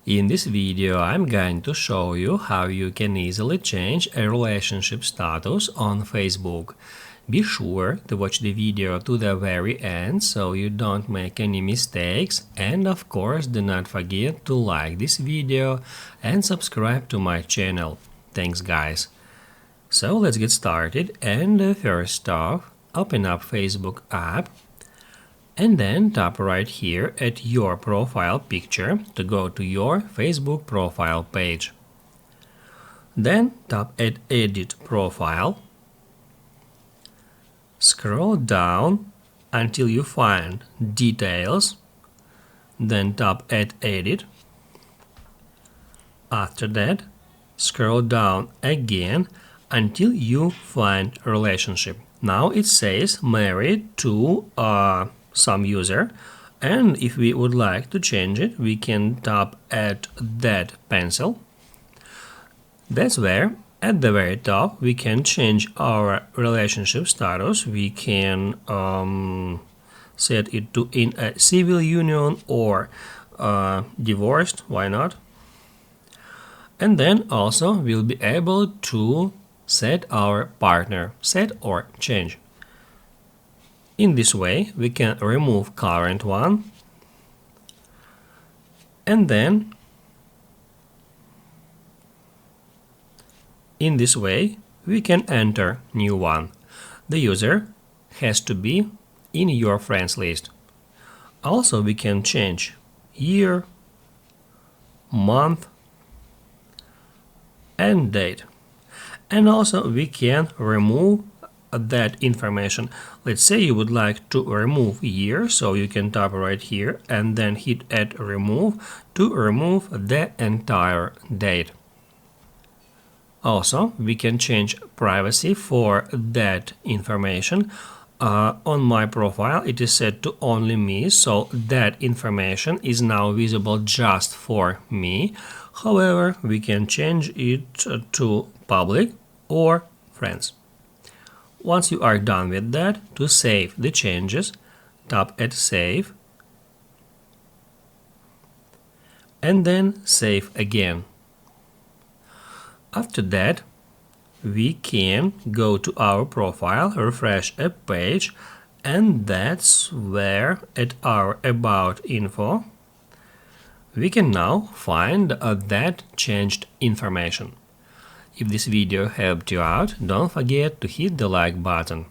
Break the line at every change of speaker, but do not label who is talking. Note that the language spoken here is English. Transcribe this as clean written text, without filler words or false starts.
In this video, I'm going to show you how you can easily change a relationship status on Facebook. Be sure to watch the video to the very end so you don't make any mistakes, and of course do not forget to like this video and subscribe to my channel. Thanks guys! So let's get started, and first off, open up Facebook app and then tap right here at your profile picture to go to your Facebook profile page. Then tap at Edit Profile. Scroll down until you find Details. Then tap at Edit. After that, scroll down again until you find Relationship. Now it says Married to some user, and if we would like to change it, we can tap at that pencil. That's where at the very top we can change our relationship status. We can set it to in a civil union or divorced, why not? And then also we'll be able to set our partner, set or change. In this way, we can remove current one, and then in this way, we can enter new one. The user has to be in your friends list. Also, we can change year, month, and date. And also, we can remove that information. Let's say you would like to remove year, so you can tap right here and then hit at remove to remove the entire date. Also, we can change privacy for that information. On my profile it is set to only me, so that information is now visible just for me. However, we can change it to public or friends. Once you are done with that, to save the changes, tap at Save and then Save again. After that, we can go to our profile, refresh a page, and that's where at our About info we can now find that changed information. If this video helped you out, don't forget to hit the like button.